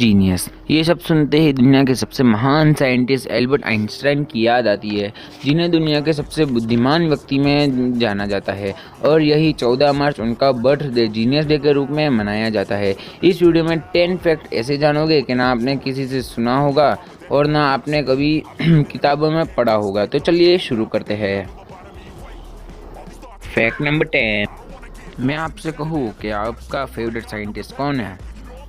Genius, ये सब सुनते ही दुनिया के सबसे महान साइंटिस्ट एल्बर्ट आइंस्टाइन की याद आती है, जिन्हें दुनिया के सबसे बुद्धिमान व्यक्ति में जाना जाता है। और यही 14 मार्च उनका बर्थडे जीनियस डे के रूप में मनाया जाता है। इस वीडियो में 10 फैक्ट ऐसे जानोगे कि ना आपने किसी से सुना होगा और ना आपने कभी किताबों में पढ़ा होगा। तो चलिए शुरू करते हैं। Fact number 10। मैं आपसे कहूँ कि आपका फेवरेट साइंटिस्ट कौन है,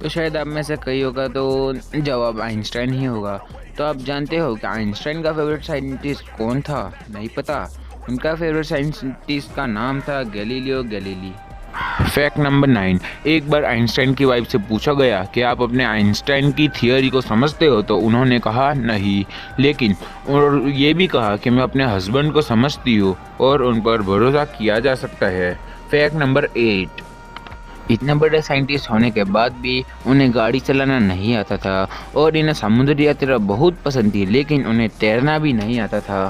तो शायद आप में से कई होगा तो जवाब आइंस्टाइन ही होगा। तो आप जानते हो कि आइंस्टाइन का फेवरेट साइंटिस्ट कौन था? नहीं पता? उनका फेवरेट साइंटिस्ट का नाम था गैलीलियो गैलीली। Fact number 9। एक बार आइंस्टाइन की वाइफ से पूछा गया कि आप अपने आइंस्टाइन की थियोरी को समझते हो, तो उन्होंने कहा नहीं, लेकिन और ये भी कहा कि मैं अपने हस्बैंड को समझती हूँ और उन पर भरोसा किया जा सकता है। Fact number 8। इतने बड़े साइंटिस्ट होने के बाद भी उन्हें गाड़ी चलाना नहीं आता था और इन्हें समुद्री यात्रा बहुत पसंद थी, लेकिन उन्हें तैरना भी नहीं आता था।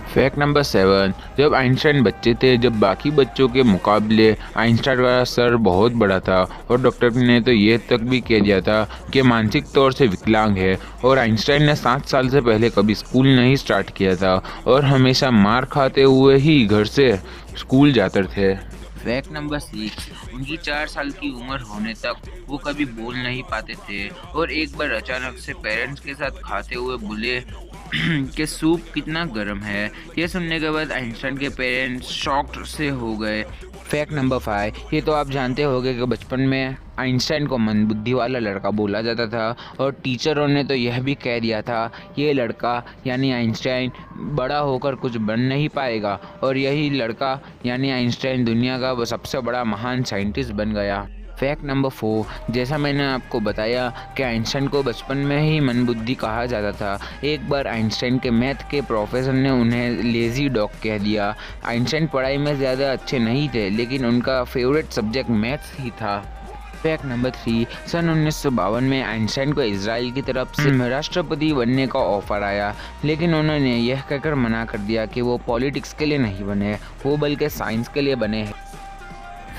Fact number 7। जब आइंस्टाइन बच्चे थे, जब बाकी बच्चों के मुकाबले आइंस्टाइन का सर बहुत बड़ा था और डॉक्टर ने तो ये तक भी कह दिया था कि मानसिक तौर से विकलांग है। और आइंस्टाइन ने 7 साल से पहले कभी स्कूल नहीं स्टार्ट किया था और हमेशा मार खाते हुए ही घर से स्कूल जाते थे। Fact number 6। उनकी 4 साल की उम्र होने तक वो कभी बोल नहीं पाते थे और एक बार अचानक से पेरेंट्स के साथ खाते हुए बोले कि सूप कितना गर्म है। ये सुनने के बाद आइंस्टाइन के पेरेंट्स शॉक्ड से हो गए। Fact number 5। ये तो आप जानते होंगे कि बचपन में आइंस्टाइन को मंदबुद्धि वाला लड़का बोला जाता था और टीचरों ने तो यह भी कह दिया था ये लड़का यानी आइंस्टाइन बड़ा होकर कुछ बन नहीं पाएगा, और यही लड़का यानी आइंस्टाइन दुनिया का सबसे बड़ा महान साइंटिस्ट बन गया। Fact number 4। जैसा मैंने आपको बताया कि आइंस्टाइन को बचपन में ही मंदबुद्धि कहा जाता था। एक बार आइंस्टाइन के मैथ के प्रोफेसर ने उन्हें लेज़ी डॉग कह दिया। आइंस्टाइन पढ़ाई में ज़्यादा अच्छे नहीं थे, लेकिन उनका फेवरेट सब्जेक्ट मैथ्स ही था। Fact number 3। सन 1952 में आइंस्टाइन को इजराइल की तरफ से राष्ट्रपति बनने का ऑफर आया, लेकिन उन्होंने यह कहकर मना कर दिया कि वो पॉलिटिक्स के लिए नहीं बने, वो बल्कि साइंस के लिए बने हैं।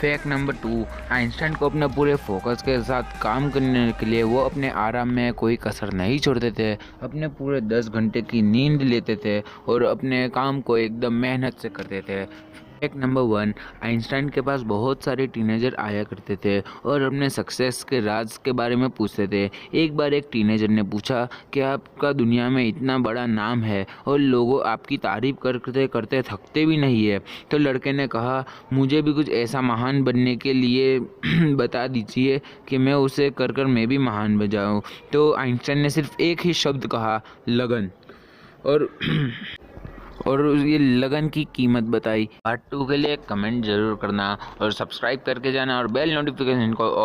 Fact number 2। आइंस्टाइन को अपने पूरे फोकस के साथ काम करने के लिए वो अपने आराम में कोई कसर नहीं छोड़ते थे, अपने पूरे 10 घंटे की नींद लेते थे और अपने काम को एकदम मेहनत से करते थे। Fact number 1। आइंस्टाइन के पास बहुत सारे टीनेजर आया करते थे और अपने सक्सेस के राज के बारे में पूछते थे। एक बार एक टीनेजर ने पूछा कि आपका दुनिया में इतना बड़ा नाम है और लोग आपकी तारीफ करते करते थकते भी नहीं है, तो लड़के ने कहा मुझे भी कुछ ऐसा महान बनने के लिए बता दीजिए कि मैं उसे कर कर मैं भी महान बन जाऊँ। तो आइंस्टाइन ने सिर्फ एक ही शब्द कहा, लगन। और और ये लगन की कीमत बताई। पार्ट 2 के लिए कमेंट जरूर करना और सब्सक्राइब करके जाना और बेल नोटिफिकेशन को ऑल